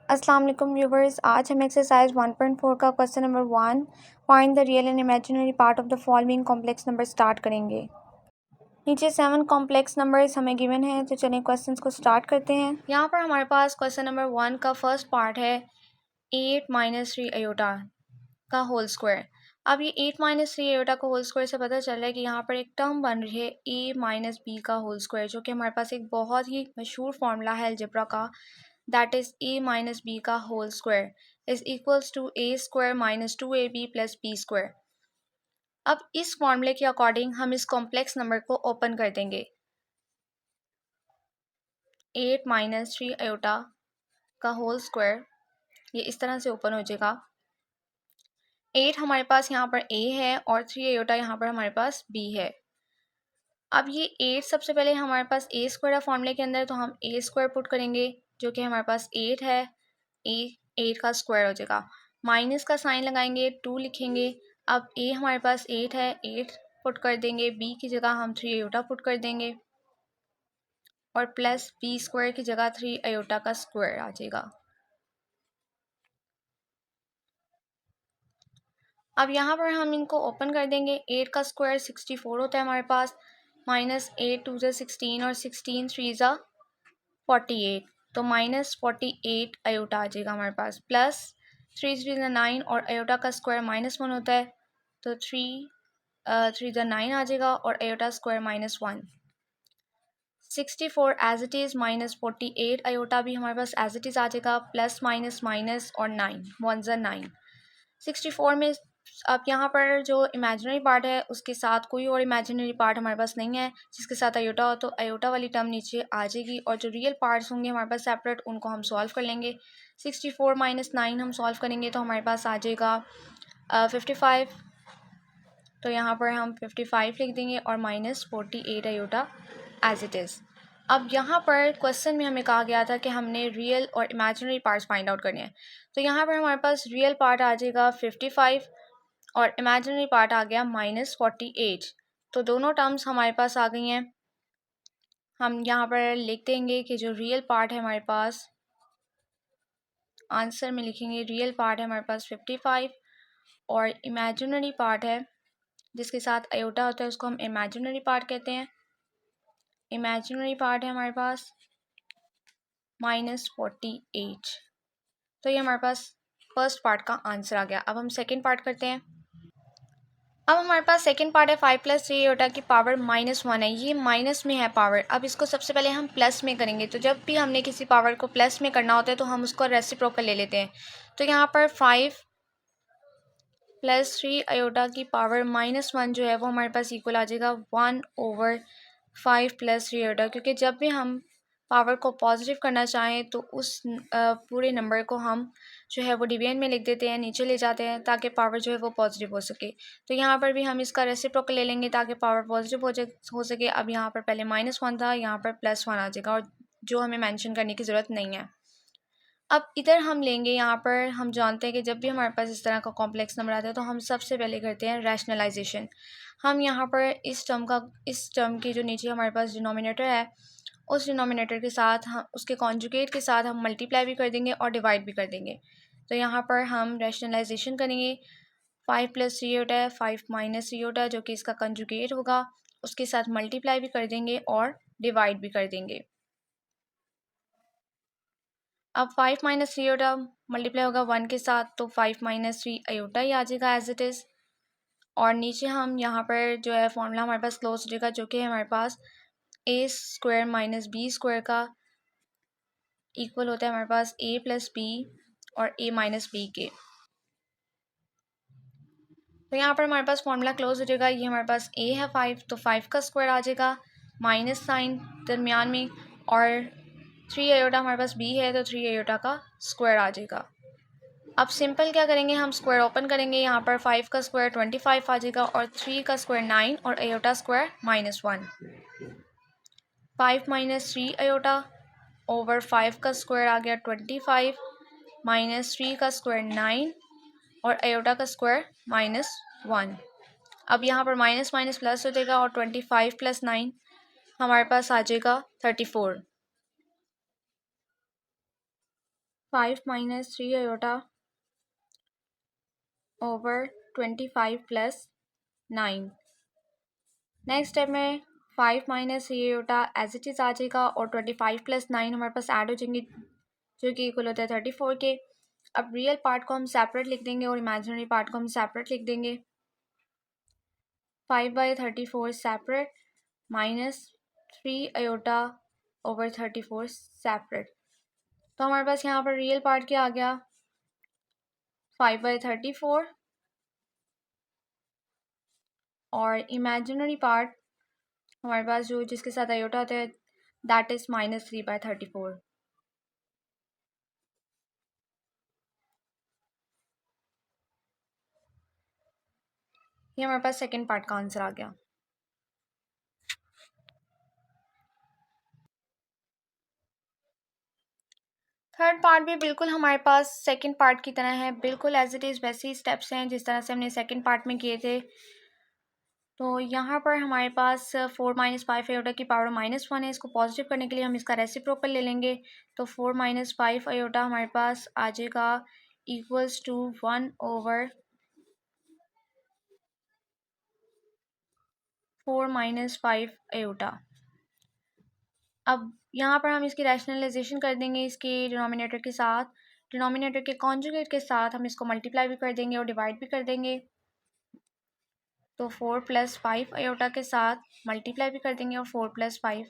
अस्सलाम वालेकुम व्यूवर्स, आज हम एक्सरसाइज 1.4 का question number 1 find the real and imaginary part of the following complex number start करेंगे। नीचे 7 कॉम्प्लेक्स नंबर्स हमें गिवन है, तो चलिए क्वेश्चंस को स्टार्ट करते हैं। यहाँ पर हमारे पास क्वेश्चन नंबर 1 का फर्स्ट पार्ट है 8 माइनस 3 अयोटा का होल स्क्वायर। अब ये 8 माइनस 3 अयोटा का होल स्क्वायर से पता चल रहा है कि यहाँ पर एक टर्म बन रही है a माइनस बी का होल स्क्वायर, जो कि हमारे पास एक बहुत ही मशहूर फार्मूला है अलजेब्रा का, that is a minus b का whole square is equals to a square minus 2ab plus b square. अब इस फॉर्मूले के अकॉर्डिंग हम इस कॉम्प्लेक्स नंबर को ओपन कर देंगे। 8 माइनस 3 अयोटा का होल स्क्वायर ये इस तरह से ओपन हो जाएगा। 8 हमारे पास यहाँ पर a है और 3 अयोटा यहाँ पर हमारे पास b है। अब ये 8 सबसे पहले हमारे पास a स्क्वायर है फॉर्मूले के अंदर, तो हम a स्क्वायर पुट करेंगे जो कि हमारे पास 8 है, a 8 का स्क्वायर हो जाएगा। माइनस का साइन लगाएंगे, 2 लिखेंगे। अब a हमारे पास 8 है, 8 पुट कर देंगे, b की जगह हम 3 अयोटा पुट कर देंगे और प्लस b स्क्वायर की जगह 3 अयोटा का स्क्वायर आ जाएगा। अब यहाँ पर हम इनको ओपन कर देंगे। 8 का स्क्वायर 64 होता है हमारे पास, माइनस 8 2 ज़ा 16 और 16 3 ज़ा 48, तो माइनस 48 अयोटा आ जाएगा हमारे पास, प्लस 3 3 ज़ा 9 और अयोटा का स्क्वायर -1 होता है, तो 3 3 ज़ा 9 आ जाएगा और iota square -1। 64 as it is minus 48 iota भी हमारे पास एज इट इज़ आ जाएगा, प्लस माइनस माइनस और 9 1 ज़ा 9। 64 में अब यहाँ पर जो इमेजिनरी पार्ट है उसके साथ कोई और इमेजिनरी पार्ट हमारे पास नहीं है जिसके साथ अयोटा हो, तो अयोटा वाली टर्म नीचे आ जाएगी और जो रियल पार्ट्स होंगे हमारे पास सेपरेट उनको हम सॉल्व कर लेंगे। 64 माइनस 9 हम सॉल्व करेंगे तो हमारे पास आ जाएगा 55, तो यहाँ पर हम 55 लिख देंगे और minus 48 iota as it is. अब यहाँ पर क्वेश्चन में हमें कहा गया था कि हमने रियल और इमेजिनरी पार्ट्स फाइंड आउट करने हैं, तो यहाँ पर हमारे पास रियल पार्ट आ जाएगा 55 और इमेजिनरी पार्ट आ गया -48, तो दोनों टर्म्स हमारे पास आ गई हैं। हम यहाँ पर लिख देंगे कि जो रियल पार्ट है हमारे पास, आंसर में लिखेंगे रियल पार्ट है हमारे पास 55 और इमेजिनरी पार्ट है जिसके साथ अयोटा होता है उसको हम इमेजिनरी पार्ट कहते हैं। इमेजिनरी पार्ट है हमारे पास -48, तो ये हमारे पास फर्स्ट पार्ट का आंसर आ गया। अब हम सेकेंड पार्ट करते हैं। अब हमारे पास सेकेंड पार्ट है 5 प्लस 3 अयोटा की पावर -1 है, ये माइनस में है पावर। अब इसको सबसे पहले हम प्लस में करेंगे, तो जब भी हमने किसी पावर को प्लस में करना होता है तो हम उसको रेसिप्रोकल ले लेते हैं। तो यहाँ पर 5 प्लस 3 अयोटा की पावर -1 जो है वो हमारे पास इक्वल आ जाएगा 1/5 प्लस 3 अयोटा, क्योंकि जब भी हम पावर को पॉजिटिव करना चाहें तो उस पूरे नंबर को हम जो है वो डिवीजन में लिख देते हैं, नीचे ले जाते हैं ताकि पावर जो है वो पॉजिटिव हो सके। तो यहाँ पर भी हम इसका रेसिप्रोकल ले लेंगे ताकि पावर पॉजिटिव हो सके। अब यहाँ पर पहले -1 था, यहाँ पर +1 आ जाएगा और जो हमें मेंशन करने की ज़रूरत नहीं है। अब इधर हम लेंगे, यहाँ पर हम जानते हैं कि जब भी हमारे पास इस तरह का कॉम्प्लेक्स नंबर आता है तो हम सबसे पहले करते हैं रैशनलाइजेशन। हम यहाँ पर इस टर्म की जो नीचे हमारे पास डिनोमिनेटर है उस डिनोमिनेटर के साथ हम उसके कॉन्जुगेट के साथ हम मल्टीप्लाई भी कर देंगे और डिवाइड भी कर देंगे। तो यहाँ पर हम रैशनलाइजेशन करेंगे। 5 प्लस 3 होता है, 5 माइनस 3 होता है जो कि इसका कंजुगेट होगा, उसके साथ मल्टीप्लाई भी कर देंगे और डिवाइड भी कर देंगे। अब 5 माइनस 3 अयोटा मल्टीप्लाई होगा 1 के साथ, तो 5 माइनस 3 अयोटा ही आ जाएगा एज इट इज़। और नीचे हम यहाँ पर जो है फॉर्मूला हमारे पास क्लोज हो जाएगा, जो कि हमारे पास a square minus B square का इक्वल होता है हमारे पास a प्लस बी और a माइनस बी के। तो यहाँ पर हमारे पास फॉर्मूला क्लोज हो जाएगा। ये हमारे पास a है 5, तो 5 का स्क्वायर आ जाएगा, माइनस साइन दरमियान में, और 3 अयोटा हमारे पास b है तो 3 अयोटा का स्क्वायर आ जाएगा। अब सिंपल क्या करेंगे, हम स्क्वायर ओपन करेंगे। यहाँ पर 5 का स्क्वायर 25 आ जाएगा और 3 का स्क्वायर 9 और iota square -1। 5 minus 3 iota over 5 का स्क्वायर आ गया 25, माइनस 3 का स्क्वायर 9 और अयोटा का स्क्वायर -1। अब यहाँ पर माइनस माइनस प्लस हो जाएगा और 25 प्लस 9 हमारे पास आ जाएगा 34। 5 minus 3 iota over 25 plus 9। Next step में 5 minus 3 iota as it is आ जाएगा और 25 प्लस 9 हमारे पास ऐड हो जाएंगे जो कि इक्वल होता है 34 के। अब रियल पार्ट को हम सेपरेट लिख देंगे और इमेजिनरी पार्ट को हम सेपरेट लिख देंगे। 5/34 separate minus 3 iota over 34 separate. तो हमारे पास यहाँ पर रियल पार्ट क्या आ गया 5/34 और इमेजिनरी पार्ट हमारे पास जो जिसके साथ आयोटा होता है दैट इज़ -3/34। ये हमारे पास सेकेंड पार्ट का आंसर आ गया। थर्ड पार्ट भी बिल्कुल हमारे पास सेकंड पार्ट की तरह है, बिल्कुल एज इट इज़ वैसे ही स्टेप्स हैं जिस तरह से हमने सेकंड पार्ट में किए थे। तो यहाँ पर हमारे पास 4 माइनस 5 आयोटा की पावर -1 है। इसको पॉजिटिव करने के लिए हम इसका रेसिप्रोकल ले लेंगे। तो 4 माइनस 5 आयोटा हमारे पास आ जाएगा equals to 1 over 4 minus 5 iota. अब यहाँ पर हम इसकी रैशनलाइजेशन कर देंगे इसके डिनोमिनेटर के साथ। डिनोमिनेटर के कॉन्जुगेट के साथ हम इसको मल्टीप्लाई भी कर देंगे और डिवाइड भी कर देंगे। तो 4 प्लस 5 आयोटा के साथ मल्टीप्लाई भी कर देंगे और 4 प्लस 5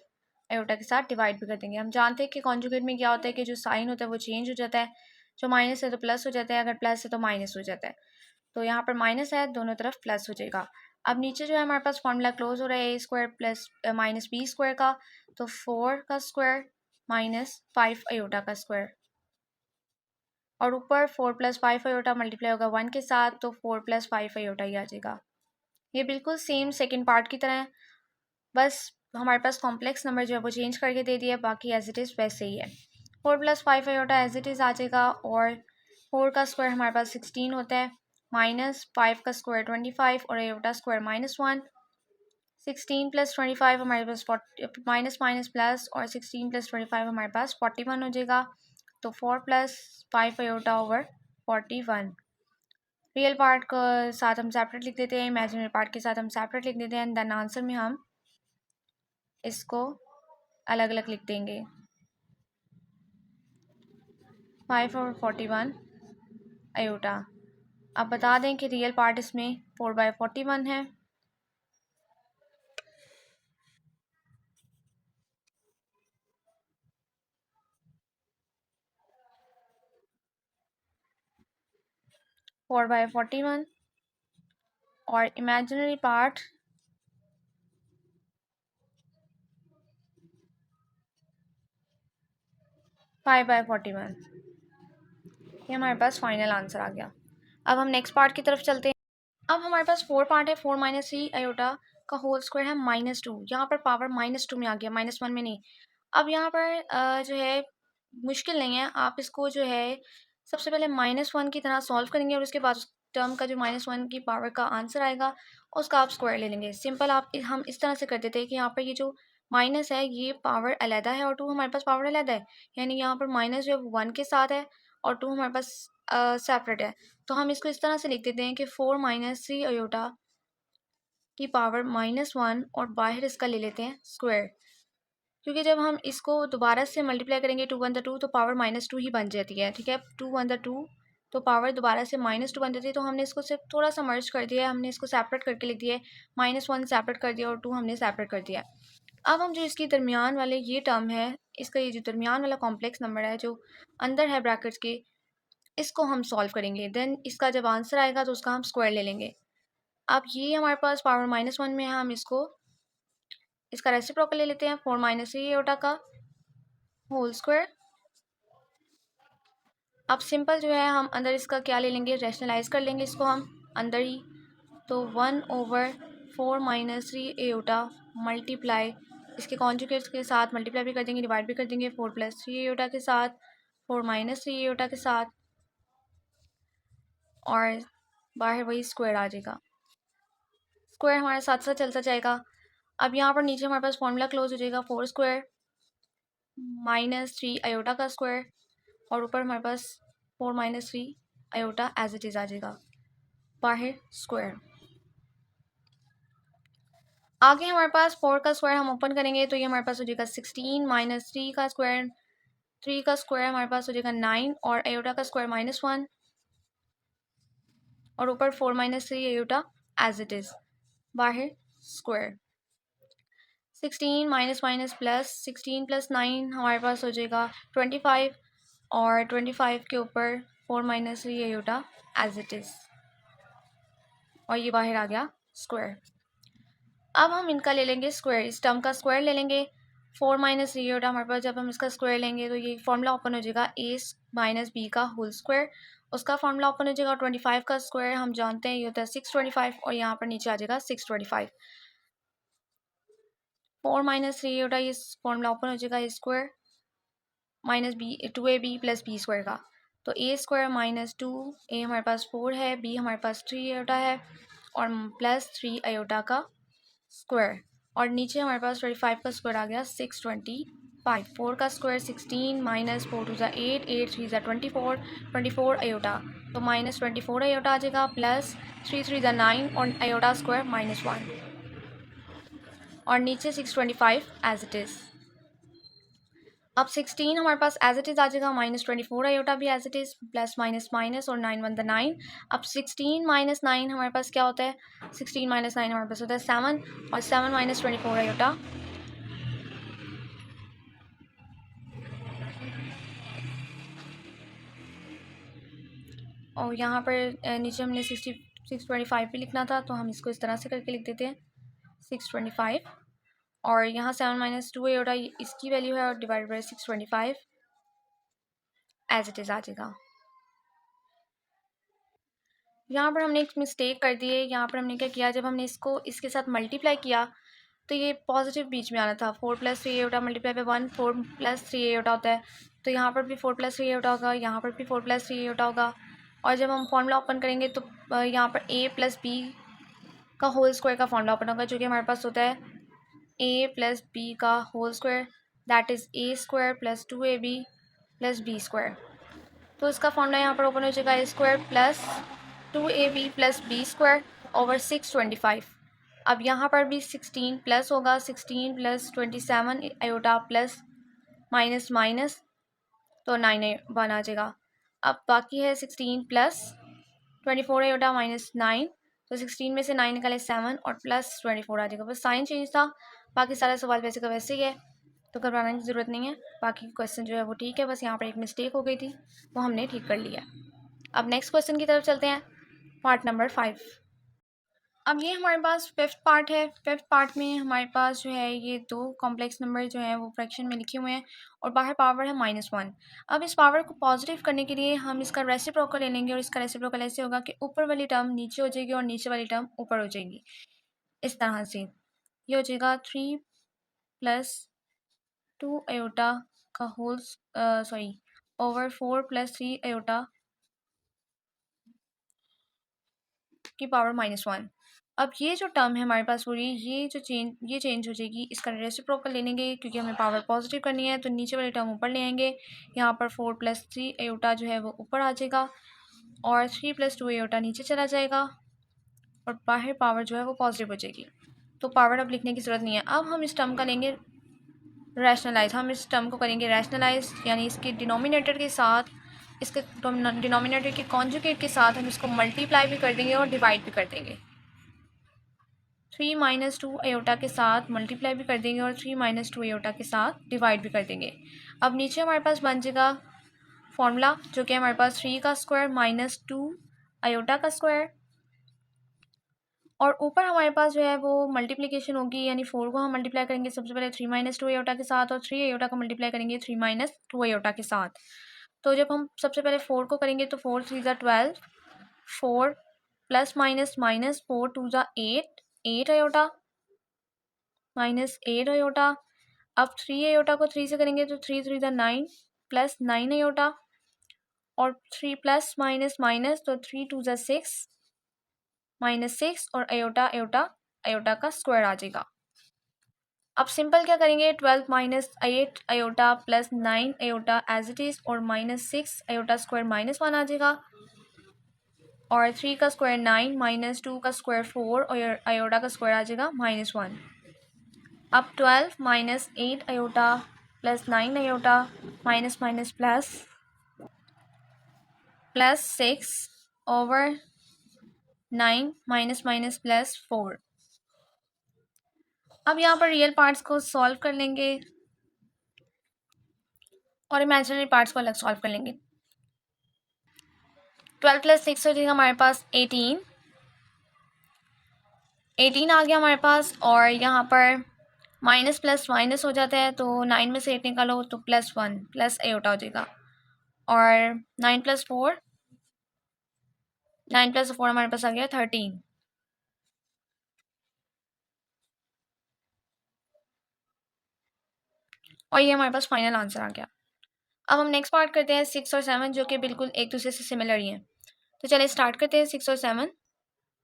आयोटा के साथ डिवाइड भी कर देंगे। हम जानते हैं कि कॉन्जुगेट में क्या होता है कि जो साइन होता है वो चेंज हो जाता है, जो माइनस है तो प्लस हो जाता है, अगर प्लस है तो माइनस हो जाता है। तो यहाँ पर माइनस है, दोनों तरफ प्लस हो जाएगा। अब नीचे जो है हमारे पास फॉर्मूला क्लोज हो रहा है a² प्लस माइनस b² का। तो 4 का स्क्वायर माइनस 5 आयोटा का स्क्वायर और ऊपर 4 प्लस 5 आयोटा मल्टीप्लाई होगा 1 के साथ, तो 4 प्लस 5 आयोटा ही आ जाएगा। ये बिल्कुल सेम सेकंड पार्ट की तरह है, बस हमारे पास कॉम्प्लेक्स नंबर जो है वो चेंज करके दे दिया, बाकी एज इट इज़ वैसे ही है। 4 plus 5 iota as it is आ जाएगा और 4 का स्क्वायर हमारे पास 16 होता है, माइनस 5 का स्क्वायर 25 और आयोटा स्क्वायर -1। 16 प्लस 25 हमारे पास माइनस माइनस प्लस और 16 प्लस 25 हमारे पास 41 हो जाएगा। तो 4 plus 5 iota over 41। Real part को साथ हम सेपरेट लिख देते हैं, इमेजिनरी पार्ट के साथ हम सेपरेट लिख देते हैं, देन आंसर में हम इसको अलग अलग लिख देंगे। 5 और 41 आयोटा। अब बता दें कि रियल पार्ट इसमें 4/41 है। फोर बाय 41 और इमेजिनरी पार्ट 5/41। ये हमारे पास फाइनल आंसर आ गया। अब हम नेक्स्ट पार्ट की तरफ चलते हैं। अब हमारे पास 4 पार्ट है, 4 माइनस 3 आयोटा का होल स्क्वायर है -2। यहाँ पर पावर -2 में आ गया, -1 में नहीं। अब यहाँ पर जो है मुश्किल नहीं है, आप इसको जो है सबसे पहले -1 की तरह सॉल्व करेंगे और उसके बाद उस टर्म का जो -1 की पावर का आंसर आएगा उसका आप स्क्वायर ले लेंगे। सिंपल आप हम इस तरह से कर देते हैं कि यहाँ पर ये जो माइनस है ये पावर अलहदा है और 2 हमारे पास पावर अलहदा है, यानी यहाँ पर माइनस जो है 1 के साथ है और 2 हमारे पास सेपरेट है। तो हम इसको इस तरह से लिख देते हैं कि 4 माइनस 3 आयोटा की पावर -1 और बाहर इसका ले लेते हैं स्क्वायर, क्योंकि जब हम इसको दोबारा से मल्टीप्लाई करेंगे 2 1 2 तो पावर -2 ही बन जाती है। ठीक है, 2 1 2 तो पावर दोबारा से -2 बन जाती है। तो हमने इसको सिर्फ थोड़ा सा मर्ज कर दिया है, हमने इसको सेपरेट करके लिख दिया है, -1 सेपरेट कर दिया और 2 हमने सेपरेट कर दिया। अब हम जो इसकी दरमियान वाले ये टर्म है, इसका ये जो दरमियान वाला कॉम्प्लेक्स नंबर है जो अंदर है ब्रैकेट्स के, इसको हम सॉल्व करेंगे। देन इसका जब आंसर आएगा तो उसका हम स्क्वायर ले लेंगे। अब ये हमारे पास पावर -1 में है, हम इसको इसका रेसिप्रोकल ले लेते हैं, 4 माइनस 3 आयोटा का होल स्क्वायर। अब सिंपल जो है हम अंदर इसका क्या ले लेंगे, रैशनलाइज कर लेंगे इसको हम अंदर ही। तो 1 ओवर 4 माइनस 3 आयोटा मल्टीप्लाई इसके कॉन्जुगेट्स के साथ मल्टीप्लाई भी कर देंगे, डिवाइड भी कर देंगे 4 प्लस 3 आयोटा के साथ, 4 माइनस 3 आयोटा के साथ और बाहर वही स्क्वायर आ जाएगा। स्क्वायर हमारे साथ साथ चलता जाएगा। अब यहाँ पर नीचे हमारे पास फॉर्मूला क्लोज हो जाएगा, 4 स्क्वायर -3 आयोटा का स्क्वायर और ऊपर हमारे पास 4 minus 3 iota as it is आ जाएगा, बाहर स्क्वायर। आगे हमारे पास 4 का स्क्वायर हम ओपन करेंगे तो ये हमारे पास हो जाएगा 16 माइनस 3 का स्क्वायर, 3 का स्क्वायर हमारे पास हो जाएगा 9 और आयोटा का स्क्वायर -1 और ऊपर 4 minus 3 iota as it is, बाहर square. 16 minus minus plus, 16 plus 9 हमारे पास हो जाएगा 25 और 25 के ऊपर 4 minus 3 iota as it is और ये बाहर आ गया स्क्वायर। अब हम इनका ले लेंगे स्क्वायर, इस टर्म का स्क्वायर ले लेंगे। 4 माइनस 3 आयोटा हमारे पास, जब हम इसका स्क्वायर लेंगे तो ये फॉर्मूला ओपन हो जाएगा a माइनस बी का होल स्क्वायर, उसका फॉर्मूला ओपन हो जाएगा। 25 का स्क्वायर हम जानते हैं ये होता है 625 और यहाँ पर नीचे आ जाएगा 625। 4 माइनस 3 आयोटा ये फॉर्मूला ओपन हो जाएगा square minus B 2ab plus B square का, तो a स्क्वायर माइनस 2, a हमारे पास 4 है, b हमारे पास 3 आयोटा है और प्लस 3 आयोटा का स्क्वायर और नीचे हमारे पास 25 का स्क्वायर आ गया 625। 4 का स्क्वायर 16 माइनस 4 टू ज़ा 8, 8 3 ज़ा 24, 24 आयोटा तो माइनस 24 आयोटा आ जाएगा, प्लस 3 3 ज़ा 9 और आयोटा स्क्वायर -1 और नीचे 625 एज इट इज़। अब 16 हमारे पास एज इट इज़ आ जाएगा, -24 आयोटा भी as it is, plus minus minus और 9 1 9। अब 16 माइनस 9 हमारे पास क्या होता है, 16 माइनस 9 हमारे पास होता है 7 और 7 माइनस 24 आयोटा और यहाँ पर नीचे हमने 625 भी लिखना था तो हम इसको इस तरह से करके लिख देते हैं 625 और यहाँ 7 माइनस 2 आयोटा इसकी वैल्यू है और divide by 625 as it is आ जाएगा। यहाँ पर हमने एक मिस्टेक कर दी है, यहाँ पर हमने क्या किया, जब हमने इसको इसके साथ मल्टीप्लाई किया तो ये पॉजिटिव बीच में आना था। 4 plus 3 iota multiply by 1 4 plus 3 iota होता है, तो यहाँ पर भी 4 प्लस 3 आयोटा होगा, यहाँ पर भी 4 प्लस 3 आयोटा होगा और जब हम फॉर्मूला ओपन करेंगे तो यहाँ पर a प्लस बी का होल स्क्वायर का फॉर्मूला ओपन होगा, जो कि हमारे पास होता है a प्लस बी का whole square that is a square plus 2ab plus b square. तो इसका फॉर्मूला यहाँ पर ओपन हो जाएगा a square plus 2ab plus B square over 625। अब यहाँ पर भी 16 प्लस होगा, 16 plus 27 iota plus minus minus तो 9 1 आ जाएगा। अब बाकी है 16 प्लस 24 आयोटा माइनस 9, तो 16 में से 9 निकाले 7 और प्लस 24 आ जाएगा। बस साइन चेंज था, बाकी सारा सवाल वैसे का वैसे ही है तो घबराने की ज़रूरत नहीं है। बाकी क्वेश्चन जो है वो ठीक है, बस यहाँ पर एक मिस्टेक हो गई थी वो हमने ठीक कर लिया। अब नेक्स्ट क्वेश्चन की तरफ चलते हैं, पार्ट नंबर 5। अब ये हमारे पास फिफ्थ पार्ट है। फिफ्थ पार्ट में हमारे पास जो है ये दो कॉम्प्लेक्स नंबर जो है वो फ्रैक्शन में लिखे हुए हैं और बाहर पावर है -1। अब इस पावर को पॉजिटिव करने के लिए हम इसका रेसिप्रोकल ले लेंगे और इसका रेसिप्रोकल ऐसे होगा कि ऊपर वाली टर्म नीचे हो जाएगी और नीचे वाली टर्म ऊपर हो जाएगी। इस तरह से ये हो जाएगा 3 प्लस 2 आयोटा का whole sorry over 4 plus 3 iota की पावर -1। अब ये जो टर्म है हमारे पास पूरी ये चेंज हो जाएगी, इसका रेसिप्रोकल ले लेंगे क्योंकि हमें पावर पॉजिटिव करनी है, तो नीचे वाली टर्म ऊपर ले आएंगे। यहाँ पर 4 प्लस 3 आयोटा जो है वो ऊपर आ जाएगा और 3 प्लस 2 आयोटा नीचे चला जाएगा और बाहर पावर जो है वो पॉजिटिव हो जाएगी, तो पावर अब लिखने की ज़रूरत नहीं है। अब हम इस टर्म का लेंगे रैशनलाइज, हम इस टर्म को करेंगे रैशनलाइज, यानी इसके डिनोमिनेटर के साथ, इसके डिनोमिनेटर के कॉन्जुगेट के साथ हम इसको मल्टीप्लाई भी कर देंगे और डिवाइड भी कर देंगे। 3 माइनस 2 आयोटा के साथ मल्टीप्लाई भी कर देंगे और 3 माइनस 2 आयोटा के साथ डिवाइड भी कर देंगे। अब नीचे हमारे पास बन जाएगा फॉर्मूला जो कि हमारे पास 3 का स्क्वायर माइनस 2 आयोटा का स्क्वायर और ऊपर हमारे पास जो है वो मल्टीप्लिकेशन होगी, यानी 4 को हम मल्टीप्लाई करेंगे सबसे पहले 3 माइनस 2 आयोटा के साथ और 3 आयोटा को मल्टीप्लाई करेंगे 3 माइनस 2 आयोटा के साथ। तो जब हम सबसे पहले 4 को करेंगे तो 4 3 ज़ा 12, 4 प्लस माइनस माइनस 4 2 ज़ा 8, 8 आयोटा माइनस 8 आयोटा। अब 3 आयोटा को 3 से करेंगे तो 3 3 ज़ा 9 प्लस 9 आयोटा और 3 प्लस माइनस माइनस तो 3 2 ज़ा 6 माइनस 6 और आयोटा आयोटा आयोटा का स्क्वायर आ जाएगा। अब सिंपल क्या करेंगे, 12 minus 8 iota plus 9 iota as it is, और माइनस 6 आयोटा स्क्वायर माइनस 1 आ जाएगा, और 3 का स्क्वायर 9 माइनस 2 का स्क्वायर 4 और आयोटा का स्क्वायर आ जाएगा -1। अब 12 minus 8 iota plus 9 iota minus minus plus plus 6 over 9 minus minus plus 4। अब यहाँ पर रियल पार्ट्स को सॉल्व कर लेंगे और इमेजिनरी पार्ट्स को अलग सॉल्व कर लेंगे। 12 प्लस 6 हो जाएगा हमारे पास 18 आ गया हमारे पास, और यहाँ पर माइनस प्लस माइनस हो जाता है, तो 9 में से 8 निकालो तो +1 प्लस आयोटा हो जाएगा, और 9 प्लस 4 हमारे पास आ गया 13, और ये हमारे पास फाइनल आंसर आ गया। अब हम नेक्स्ट पार्ट करते हैं 6 और 7, जो कि बिल्कुल एक दूसरे से सिमिलर ही हैं। तो चलिए स्टार्ट करते हैं 6 और 7।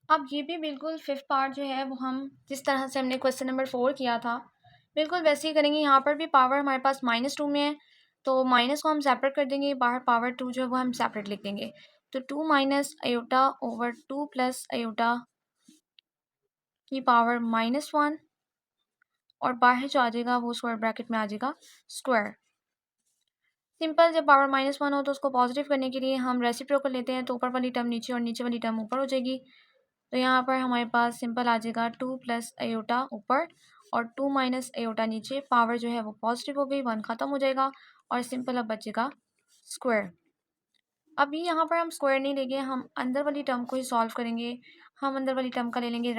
अब ये भी बिल्कुल फिफ्थ पार्ट जो है वो हम जिस तरह से हमने क्वेश्चन नंबर 4 किया था बिल्कुल वैसे ही करेंगे। यहाँ पर भी पावर हमारे पास -2 में है, तो माइनस को हम सेपरेट कर देंगे, बाहर पावर 2 जो है वो हम सेपरेट लिख देंगे। तो 2 minus iota over 2 plus iota की पावर -1, और बाहर जो आ जाएगा वो स्क्वायर ब्रैकेट में आ जाएगा स्क्वायर। सिंपल, जब पावर -1 हो तो उसको पॉजिटिव करने के लिए हम रेसिप्रोकल लेते हैं, तो ऊपर वाली टर्म नीचे और नीचे वाली टर्म ऊपर हो जाएगी। तो यहाँ पर हमारे पास सिंपल आ जाएगा 2 प्लस आयोटा ऊपर और 2 माइनस आयोटा नीचे, पावर जो है वो पॉजिटिव हो गई, 1 ख़त्म हो जाएगा और सिंपल अब बचेगा स्क्वायर। अभी यहाँ पर हम स्क्वायर नहीं लेंगे, हम अंदर वाली टर्म को ही सॉल्व करेंगे। हम अंदर वाली टर्म का ले लेंगे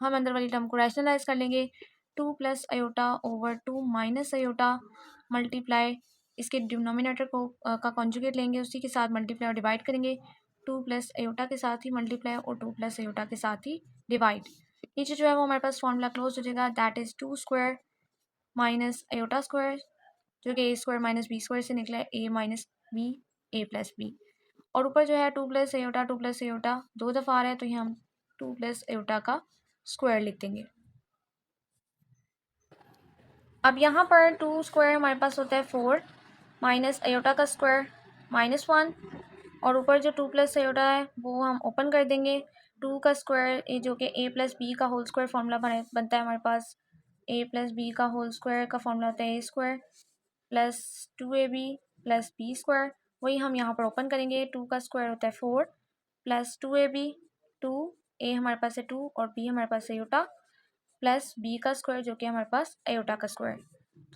हम अंदर वाली टर्म को रैशनलाइज कर लेंगे। 2 plus iota over 2 minus iota multiply इसके डिनोमिनेटर को का कॉन्जुगेट लेंगे, उसी के साथ मल्टीप्लाई और डिवाइड करेंगे। 2 प्लस आयोटा के साथ ही मल्टीप्लाई और 2 प्लस आयोटा के साथ ही डिवाइड। नीचे जो है वो हमारे पास फॉर्मूला क्लोज हो जाएगा, that is 2 square minus iota square, जो कि ए स्क्वायर माइनस बी स्क्वायर से निकला है, ए माइनस बी ए प्लस बी, और ऊपर जो है 2 प्लस आयोटा 2 दफ़ा आ रहा है, तो ये हम 2 प्लस आयोटा का स्क्वायर लिख देंगे। अब यहाँ पर 2 स्क्वायर हमारे पास होता है 4 माइनस आयोटा का स्क्वायर -1, और ऊपर जो 2 प्लस आयोटा है वो हम ओपन कर देंगे। 2 का स्क्वायर जो कि ए प्लस बी का होल स्क्वायर फॉर्मूला बनता है हमारे पास। ए प्लस बी का होल स्क्वायर का फॉर्मूला होता है a square plus 2ab plus B square, वही हम यहाँ पर ओपन करेंगे। 2 का स्क्वायर होता है 4 प्लस 2ab, 2 ए हमारे पास है 2 और बी हमारे पास है आयोटा, प्लस बी का स्क्वायर जो कि हमारे पास आयोटा का स्क्वायर।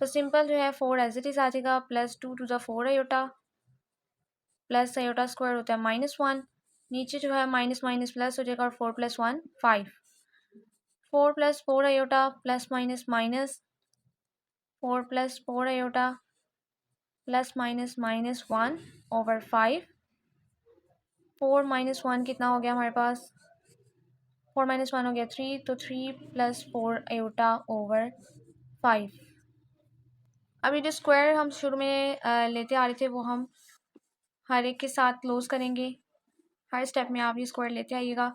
तो सिंपल जो है 4 एज इट इज़ आ जाएगा, plus 2 to the 4 iota plus iota square होता है -1, नीचे जो है माइनस माइनस प्लस हो जाएगा और 4 plus 1 5, 4 plus 4 iota plus minus minus 4 plus 4 iota plus minus -1 over 5। 4 minus 1 कितना हो गया हमारे पास, 4 माइनस 1 हो गया 3, तो 3 प्लस 4 आयोटा ओवर 5। अभी जो स्क्वायर हम शुरू में लेते आ रहे थे वो हम हर एक के साथ क्लोज करेंगे। हर स्टेप में आप ये स्क्वायर लेते आइएगा,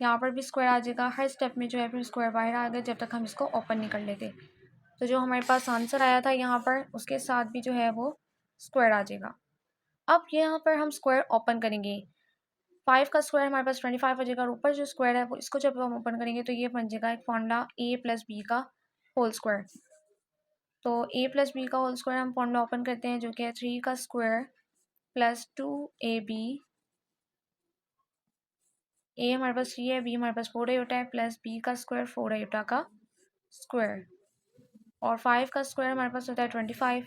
यहाँ पर भी स्क्वायर आ जाएगा, हर स्टेप में जो है फिर स्क्वायर बाहर आ गया जब तक हम इसको ओपन नहीं कर लेते। तो जो हमारे पास आंसर आया था यहाँ पर उसके साथ भी जो है वो स्क्वायर आ जाएगा। अब यहाँ पर हम स्क्वायर ओपन करेंगे, 5 का स्क्वायर हमारे पास 25 हो जाएगा, और ऊपर जो स्क्वायर है वो इसको जब हम ओपन करेंगे तो ये बन जाएगा एक फॉर्मूला ए प्लस बी का होल स्क्वायर। तो ए प्लस बी का होल स्क्वायर हम फॉर्मूला ओपन करते हैं, जो कि है 3 का स्क्वायर प्लस 2ab, ए हमारे पास 3 है, बी हमारे पास 4 आयोटा है, प्लस बी का स्क्वायर 4 आयोटा का स्क्वायर, और 5 का स्क्वायर हमारे पास होता है 25,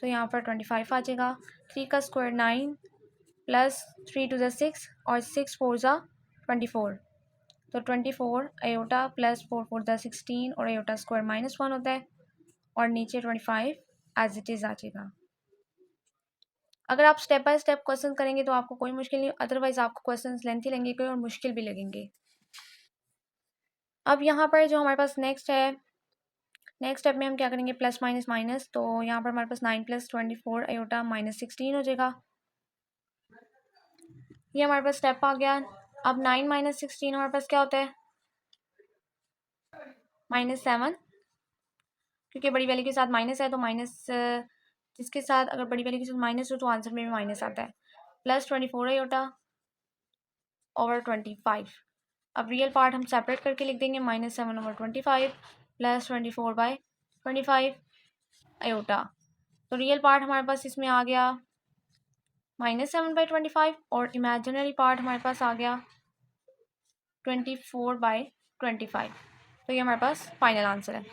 तो यहाँ पर 25 आ जाएगा। 3 का स्क्वायर 9 प्लस 3 टू ज़ा 6 और 6 4 ज़ा 24, तो 24 आयोटा प्लस 4 4 ज़ा 16 और आयोटा स्क्वायर -1 होता है, और नीचे 25 एज इट इज़ आ जाएगा। अगर आप स्टेप बाय स्टेप क्वेश्चन करेंगे तो आपको कोई मुश्किल नहीं, अदरवाइज आपको क्वेश्चन लेंथी लगेंगे और मुश्किल भी लगेंगे। अब यहाँ पर जो हमारे पास नेक्स्ट स्टेप में हम क्या करेंगे, प्लस माइनस माइनस, तो यहाँ पर हमारे पास 9 प्लस 24 आयोटा -16 हो जाएगा। ये हमारे पास स्टेप आ गया। अब 9 - 16 हमारे पास क्या होता है, -7, क्योंकि बड़ी वैल्यू के साथ माइनस है तो माइनस जिसके साथ अगर बड़ी वैल्यू के साथ माइनस हो तो आंसर में भी माइनस आता है। +24 आयोटा ओवर 25। अब रियल पार्ट हम सेपरेट करके लिख देंगे, -7/25 +24/25 आयोटा। तो रियल पार्ट हमारे पास इसमें आ गया -7/25 और इमेजिनरी पार्ट हमारे पास आ गया 24/25। तो ये हमारे पास फाइनल आंसर है।